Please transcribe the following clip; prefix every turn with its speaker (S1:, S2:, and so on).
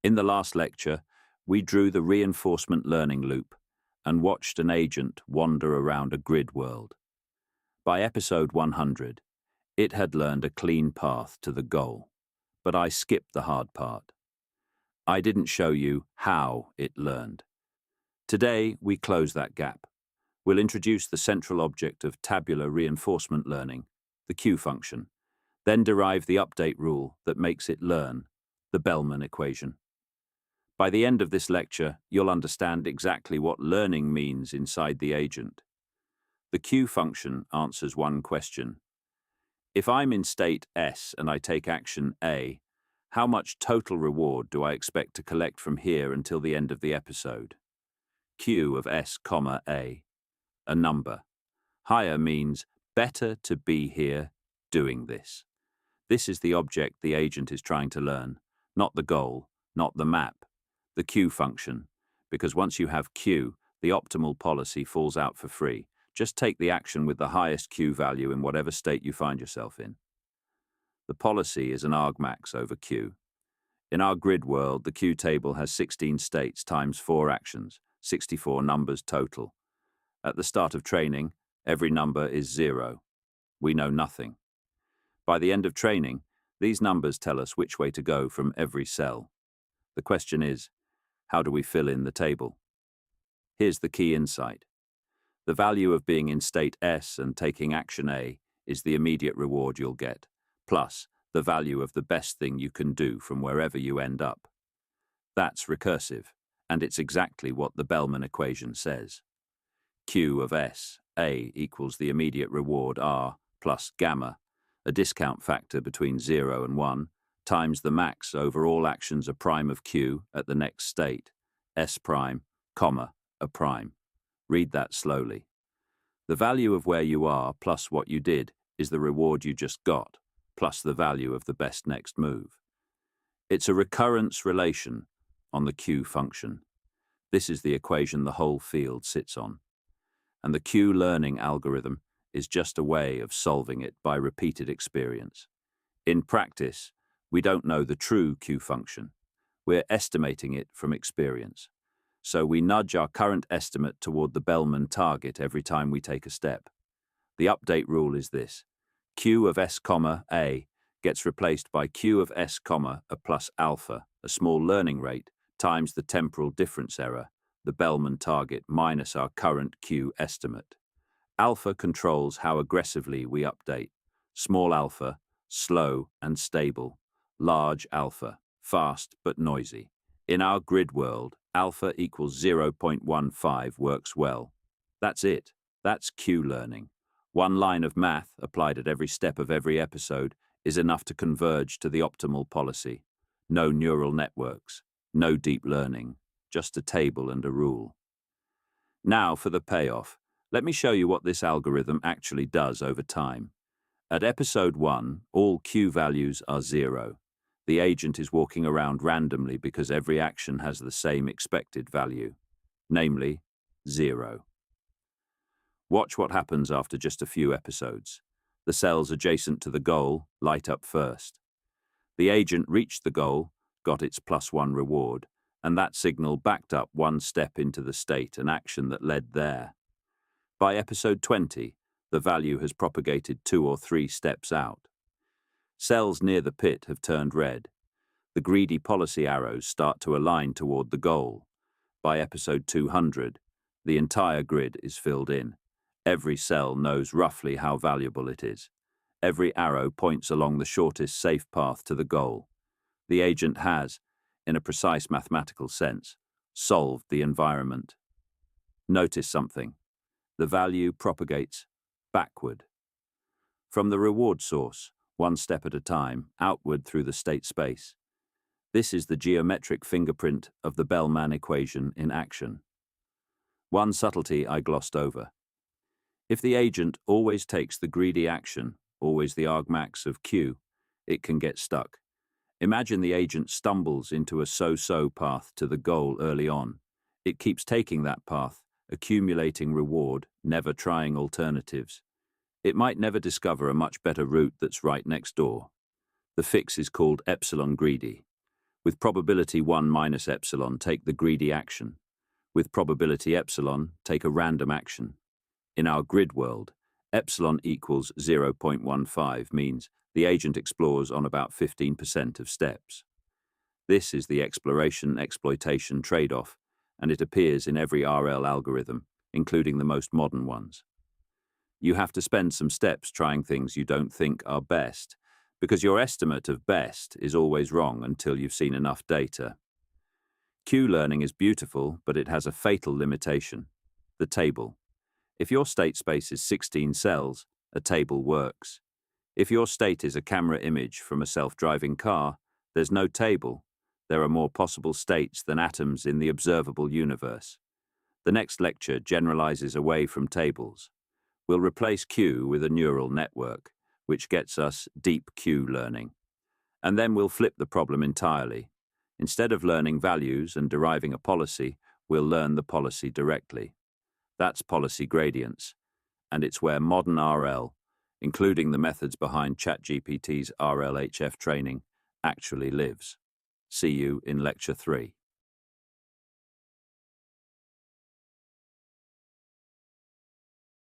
S1: In the last lecture, we drew the reinforcement learning loop and watched an agent wander around a grid world. By episode 100, it had learned a clean path to the goal, but I skipped the hard part. I didn't show you how it learned. Today, we close that gap. We'll introduce the central object of tabular reinforcement learning, the Q function, then derive the update rule that makes it learn, the Bellman equation. By the end of this lecture, you'll understand exactly what learning means inside the agent. The Q function answers one question. If I'm in state S and I take action A, how much total reward do I expect to collect from here until the end of the episode? Q of S, A. A number. Higher means better to be here doing this. This is the object the agent is trying to learn, not the goal, not the map, the Q function, because once you have Q, the optimal policy falls out for free. Just take the action with the highest Q value in whatever state you find yourself in. The policy is an argmax over Q. In our grid world, the Q table has 16 states times 4 actions, 64 numbers total. At the start of training, every number is 0. We know nothing. By the end of training, these numbers tell us which way to go from every cell. The question is, how do we fill in the table? Here's the key insight. The value of being in state S and taking action A is the immediate reward you'll get, plus the value of the best thing you can do from wherever you end up. That's recursive, and it's exactly what the Bellman equation says. Q of S, A equals the immediate reward R plus gamma, a discount factor between 0 and 1, times the max over all actions a prime of Q at the next state, S prime, comma, a prime. Read that slowly. The value of where you are plus what you did is the reward you just got, plus the value of the best next move. It's a recurrence relation on the Q function. This is the equation the whole field sits on. And the Q learning algorithm is just a way of solving it by repeated experience. In practice, we don't know the true Q function. We're estimating it from experience. So we nudge our current estimate toward the Bellman target every time we take a step. The update rule is this. Q of S, A gets replaced by Q of S, a plus alpha, a small learning rate, times the temporal difference error, the Bellman target minus our current Q estimate. Alpha controls how aggressively we update. Small alpha, slow and stable. Large alpha, fast but noisy. In our grid world, alpha equals 0.15 works well. That's it. That's Q learning. One line of math, applied at every step of every episode, is enough to converge to the optimal policy. No neural networks, no deep learning, just a table and a rule. Now for the payoff. Let me show you what this algorithm actually does over time. At episode 1, all Q values are 0. The agent is walking around randomly because every action has the same expected value, namely 0. Watch what happens after just a few episodes. The cells adjacent to the goal light up first. The agent reached the goal, got its +1 reward, and that signal backed up one step into the state and action that led there. By episode 20, the value has propagated 2 or 3 steps out. Cells near the pit have turned red. The greedy policy arrows start to align toward the goal. By episode 200, the entire grid is filled in. Every cell knows roughly how valuable it is. Every arrow points along the shortest safe path to the goal. The agent has, in a precise mathematical sense, solved the environment. Notice something. The value propagates backward. From the reward source, one step at a time, outward through the state space. This is the geometric fingerprint of the Bellman equation in action. One subtlety I glossed over. If the agent always takes the greedy action, always the argmax of Q, it can get stuck. Imagine the agent stumbles into a so-so path to the goal early on. It keeps taking that path, accumulating reward, never trying alternatives. It might never discover a much better route that's right next door. The fix is called epsilon greedy. With probability 1 minus epsilon, take the greedy action. With probability epsilon, take a random action. In our grid world, epsilon equals 0.15 means the agent explores on about 15% of steps. This is the exploration-exploitation trade-off, and it appears in every RL algorithm, including the most modern ones. You have to spend some steps trying things you don't think are best, because your estimate of best is always wrong until you've seen enough data. Q-learning is beautiful, but it has a fatal limitation: the table. If your state space is 16 cells, a table works. If your state is a camera image from a self-driving car, there's no table. There are more possible states than atoms in the observable universe. The next lecture generalizes away from tables. We'll replace Q with a neural network, which gets us deep Q learning. And then we'll flip the problem entirely. Instead of learning values and deriving a policy, we'll learn the policy directly. That's policy gradients, and it's where modern RL, including the methods behind ChatGPT's RLHF training, actually lives. See you in Lecture 3.